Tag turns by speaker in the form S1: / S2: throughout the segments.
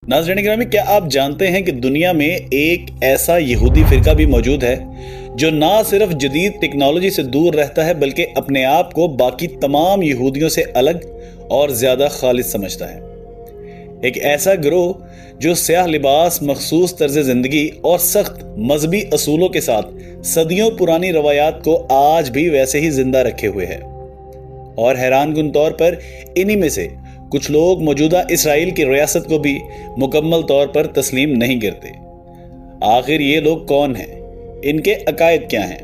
S1: नाज़रीन ग्रामी, क्या आप जानते हैं कि दुनिया में एक ऐसा यहूदी फिरका भी मौजूद है जो ना सिर्फ जदीद टेक्नोलॉजी से दूर रहता है बल्कि अपने आप को बाकी तमाम यहूदियों से अलग और ज़्यादा खालिस समझता है। एक ऐसा गिरोह जो स्याह लिबास, मखसूस तर्ज ज़िंदगी और सख्त मजहबी असूलों के साथ सदियों पुरानी रवायात को आज भी वैसे ही जिंदा रखे हुए है। और हैरानकुन तौर पर इन्हीं में से कुछ लोग मौजूदा इसराइल की रियासत को भी मुकम्मल तौर पर तस्लीम नहीं करते। आखिर ये लोग कौन हैं, इनके अकायद क्या हैं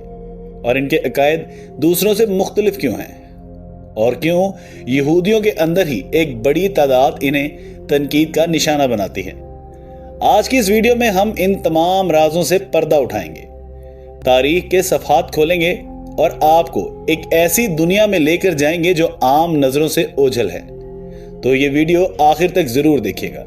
S1: और इनके अकायद दूसरों से मुख्तलिफ क्यों हैं, और क्यों यहूदियों के अंदर ही एक बड़ी तादाद इन्हें तनकीद का निशाना बनाती है। आज की इस वीडियो में हम इन तमाम राजों से पर्दा उठाएंगे, तारीख के सफ़हात खोलेंगे और आपको एक ऐसी दुनिया में लेकर जाएंगे जो आम नजरों से ओझल है। तो ये वीडियो आखिर तक जरूर देखिएगा।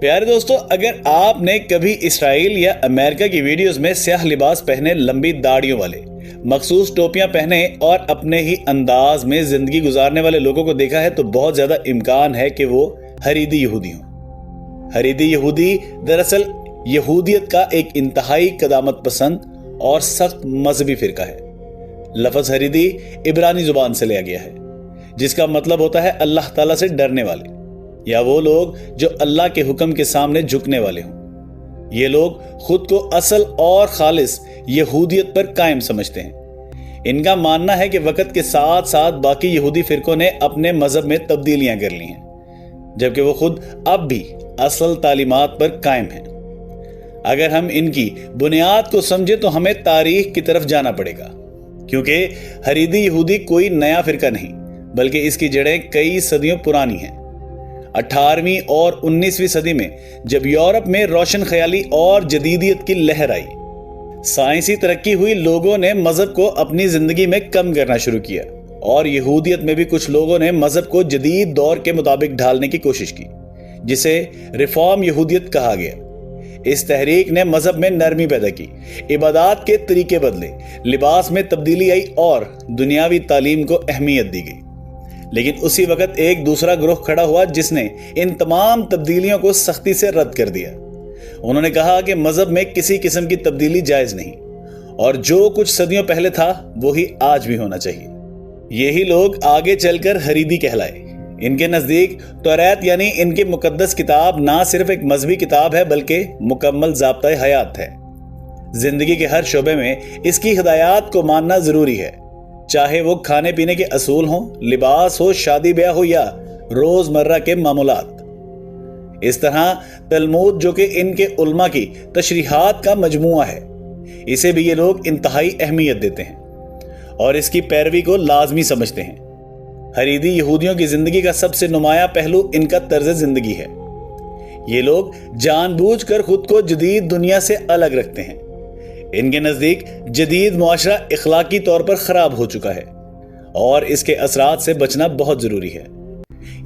S1: प्यारे दोस्तों, अगर आपने कभी इसराइल या अमेरिका की वीडियोस में स्याह लिबास पहने, लंबी दाढ़ियों वाले, मखसूस टोपियां पहने और अपने ही अंदाज में जिंदगी गुजारने वाले लोगों को देखा है तो बहुत ज्यादा इम्कान है कि वो हरीदी यहूदी हों। हरीदी यहूदी दरअसल यहूदियत का एक इंतहाई कदामत पसंद और सख्त मजहबी फिरका है। लफ्ज हरीदी इब्रानी जुबान से लिया गया है, जिसका मतलब होता है अल्लाह ताला से डरने वाले, या वो लोग जो अल्लाह के हुक्म के सामने झुकने वाले हों। ये लोग खुद को असल और खालिस यहूदियत पर कायम समझते हैं। इनका मानना है कि वक्त के साथ साथ बाकी यहूदी फिरकों ने अपने मजहब में तब्दीलियां कर ली हैं, जबकि वो खुद अब भी असल तालीमात पर कायम हैं। अगर हम इनकी बुनियाद को समझे तो हमें तारीख की तरफ जाना पड़ेगा, क्योंकि हरीदी यहूदी कोई नया फिरका नहीं बल्कि इसकी जड़ें कई सदियों पुरानी हैं। 18वीं और 19वीं सदी में जब यूरोप में रोशन ख्याली और जदीदियत की लहर आई, साइंसी तरक्की हुई, लोगों ने मजहब को अपनी जिंदगी में कम करना शुरू किया और यहूदियत में भी कुछ लोगों ने मजहब को जदीद दौर के मुताबिक ढालने की कोशिश की, जिसे रिफॉर्म यहूदियत कहा गया। इस तहरीक ने मजहब में नरमी पैदा की, इबादत के तरीके बदले, लिबास में तब्दीली आई और दुनियावी तालीम को अहमियत दी गई। लेकिन उसी वक्त एक दूसरा ग्रोह खड़ा हुआ जिसने इन तमाम तब्दीलियों को सख्ती से रद्द कर दिया। उन्होंने कहा कि मजहब में किसी किस्म की तब्दीली जायज नहीं और जो कुछ सदियों पहले था वही आज भी होना चाहिए। यही लोग आगे चलकर हरीदी कहलाए। इनके नजदीक तौरात यानी इनकी मुकद्दस किताब ना सिर्फ एक मजहबी किताब है बल्कि मुकम्मल ज़ाब्ता हयात है। जिंदगी के हर शोबे में इसकी हिदायत को मानना जरूरी है, चाहे वो खाने पीने के असूल हों, लिबास हो, शादी ब्याह हो या रोजमर्रा के मामूलात। इस तरह तलमूद, जो कि इनके उल्मा की तशरीहात का मजमुआ है, इसे भी ये लोग इंतहाई अहमियत देते हैं और इसकी पैरवी को लाजमी समझते हैं। हरीदी यहूदियों की जिंदगी का सबसे नुमाया पहलू इनका तर्ज जिंदगी है। ये लोग जानबूझकर खुद को जदीद दुनिया से अलग रखते हैं। इनके नजदीक जदीद मुआशरा इखलाकी तौर पर खराब हो चुका है और इसके असरात से बचना बहुत जरूरी है।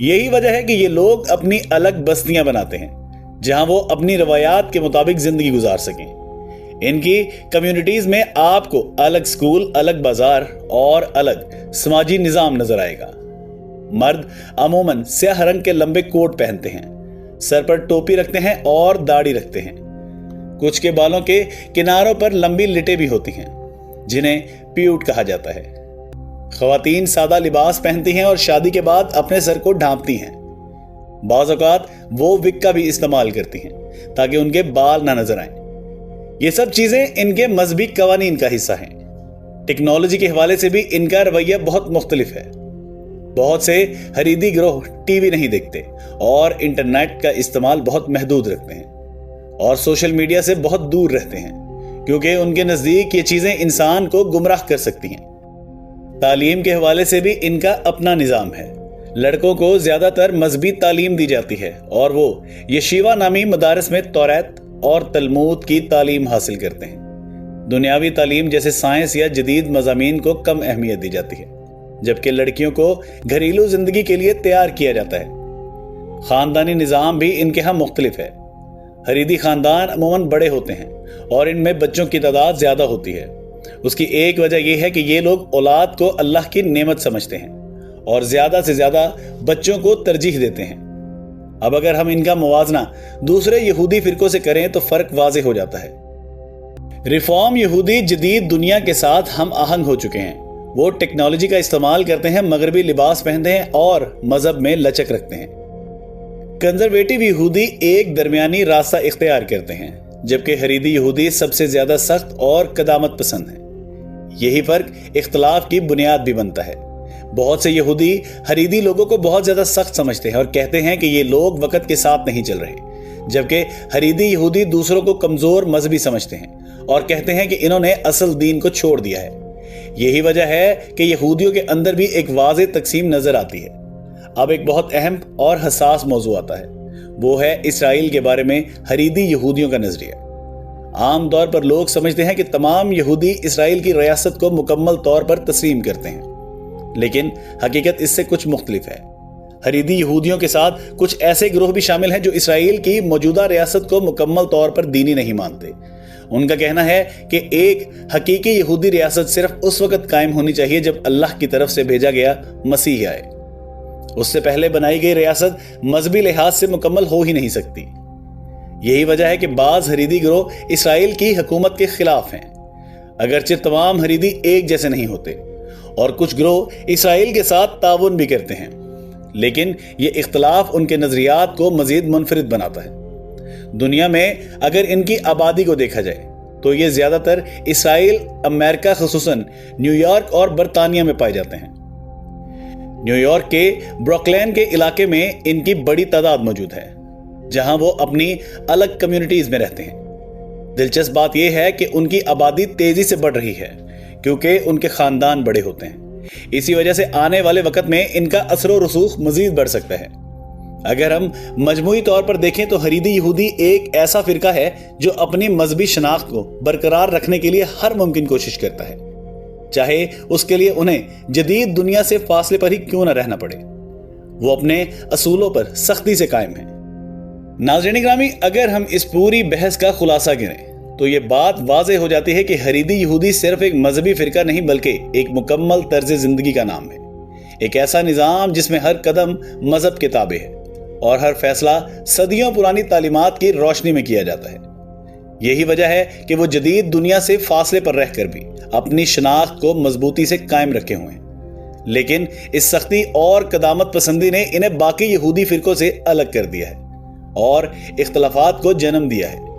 S1: यही वजह है कि ये लोग अपनी अलग बस्तियां बनाते हैं जहां वो अपनी रवायात के मुताबिक जिंदगी गुजार सकें। इनकी कम्युनिटीज में आपको अलग स्कूल, अलग बाजार और अलग समाजी निजाम नजर आएगा। मर्द अमूमन स्याह रंग के लंबे कोट पहनते हैं, सर पर टोपी रखते हैं और दाढ़ी रखते हैं। कुछ के बालों के किनारों पर लंबी लिटें भी होती हैं जिन्हें प्यूट कहा जाता है। ख्वातीन सादा लिबास पहनती हैं और शादी के बाद अपने सर को ढांपती हैं। बाज़ औक़ात वो विग का भी इस्तेमाल करती हैं ताकि उनके बाल ना नजर आएं। ये सब चीजें इनके मजहबी कवानीन का हिस्सा हैं। टेक्नोलॉजी के हवाले से भी इनका रवैया बहुत मुख्तलिफ है। बहुत से हरीदी गिरोह टीवी नहीं देखते और इंटरनेट का इस्तेमाल बहुत महदूद रखते हैं और सोशल मीडिया से बहुत दूर रहते हैं, क्योंकि उनके नजदीक ये चीजें इंसान को गुमराह कर सकती हैं। तालीम के हवाले से भी इनका अपना निज़ाम है। लड़कों को ज्यादातर मजहबी तालीम दी जाती है और वो यशीवा नामी मदारस में तौरात और तलमूद की तालीम हासिल करते हैं। दुनियावी तालीम जैसे साइंस या जदीद मज़ामीन को कम अहमियत दी जाती है, जबकि लड़कियों को घरेलू जिंदगी के लिए तैयार किया जाता है। खानदानी निज़ाम भी इनके यहाँ मुख्तलिफ है। हरीदी खानदान अमूमन बड़े होते हैं और इनमें बच्चों की तादाद ज्यादा होती है। उसकी एक वजह यह है कि ये लोग औलाद को अल्लाह की नेमत समझते हैं और ज्यादा से ज्यादा बच्चों को तरजीह देते हैं। अब अगर हम इनका मुवाजना दूसरे यहूदी फिरकों से करें तो फर्क वाज़ेह हो जाता है। रिफॉर्म यहूदी जदीद दुनिया के साथ हम आहंग हो चुके हैं। वो टेक्नोलॉजी का इस्तेमाल करते हैं, मगरबी लिबास पहनते हैं और मजहब में लचक रखते हैं। कंजर्वेटिव यहूदी एक दरमियानी रास्ता इख्तियार करते हैं, जबकि हरीदी यहूदी सबसे ज्यादा सख्त और कदामत पसंद है। यही फर्क इख्तलाफ की बुनियाद भी बनता है। बहुत से यहूदी हरीदी लोगों को बहुत ज्यादा सख्त समझते हैं और कहते हैं कि ये लोग वक्त के साथ नहीं चल रहे, जबकि हरीदी यहूदी दूसरों को कमजोर मजहबी समझते हैं और कहते हैं कि इन्होंने असल दीन को छोड़ दिया है। यही वजह है कि यहूदियों के अंदर भी एक वाज़ेह तकसीम नजर आती है। अब एक बहुत अहम और हसास मौजू आता है, वो है इसराइल के बारे में हरीदी यहूदियों का नजरिया। आम तौर पर लोग समझते हैं कि तमाम यहूदी इसराइल की रियासत को मुकम्मल तौर पर तस्लीम करते हैं, लेकिन हकीकत इससे कुछ मुख्तलिफ है। हरीदी यहूदियों के साथ कुछ ऐसे गिरोह भी शामिल हैं जो इसराइल की मौजूदा रियासत को मुकम्मल तौर पर दीनी नहीं मानते। उनका कहना है कि एक हकीकी यहूदी रियासत सिर्फ उस वक्त कायम होनी चाहिए जब अल्लाह की तरफ से भेजा गया मसीह आए। उससे पहले बनाई गई रियासत मजहबी लिहाज से मुकम्मल हो ही नहीं सकती। यही वजह है कि बाज हरीदी गिरोह इसराइल की हुकूमत के खिलाफ हैं, अगरचे तमाम हरीदी एक जैसे नहीं होते, और कुछ गिरोह इसराइल के साथ ताउन भी करते हैं, लेकिन यह इख्तलाफ उनके नजरियात को मजीद मुनफरिद बनाता है। दुनिया में अगर इनकी आबादी को देखा जाए तो ये ज्यादातर इसराइल, अमेरिका, खुसूसन न्यूयॉर्क और बरतानिया में पाए जाते हैं। न्यूयॉर्क के ब्रुकलिन के इलाके में इनकी बड़ी तादाद मौजूद है, जहां वो अपनी अलग कम्युनिटीज में रहते हैं। दिलचस्प बात यह है कि उनकी आबादी तेजी से बढ़ रही है क्योंकि उनके खानदान बड़े होते हैं। इसी वजह से आने वाले वक्त में इनका असर व रसूख मजीद बढ़ सकता है। अगर हम मजमूई तौर पर देखें तो हरीदी यहूदी एक ऐसा फिरका है जो अपनी मजहबी शनाख्त को बरकरार रखने के लिए हर मुमकिन कोशिश करता है, चाहे उसके लिए उन्हें जदीद दुनिया से फासले पर ही क्यों न रहना पड़े। वो अपने असूलों पर सख्ती से कायम है। नाज़रीन ग्रामी, अगर हम इस पूरी बहस का खुलासा करें तो ये बात वाज़ेह हो जाती है कि हरीदी यहूदी सिर्फ एक मजहबी फिरका नहीं बल्कि एक मुकम्मल तर्ज जिंदगी का नाम है। एक ऐसा निज़ाम जिसमें हर कदम मजहब के ताबे है और हर फैसला सदियों पुरानी तालीमात की रोशनी में किया जाता है। यही वजह है कि वो जदीद दुनिया से फासले पर रहकर भी अपनी शनाख्त को मजबूती से कायम रखे हुए हैं। लेकिन इस सख्ती और कदामत पसंदी ने इन्हें बाकी यहूदी फिरकों से अलग कर दिया है और इख्तलाफात को जन्म दिया है।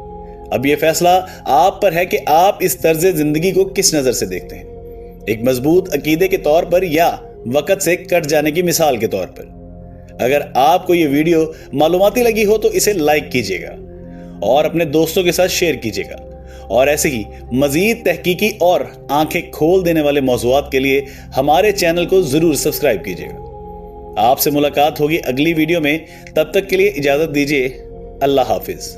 S1: अब यह फैसला आप पर है कि आप इस तर्ज जिंदगी को किस नजर से देखते हैं, एक मजबूत अकीदे के तौर पर या वक़्त से कट जाने की मिसाल के तौर पर। अगर आपको ये वीडियो मालूमाती लगी हो तो इसे लाइक कीजिएगा और अपने दोस्तों के साथ शेयर कीजिएगा, और ऐसे ही मजीद तहकीकी और आंखें खोल देने वाले मौज़ूआत के लिए हमारे चैनल को जरूर सब्सक्राइब कीजिएगा। आपसे मुलाकात होगी अगली वीडियो में, तब तक के लिए इजाजत दीजिए। अल्लाह हाफिज।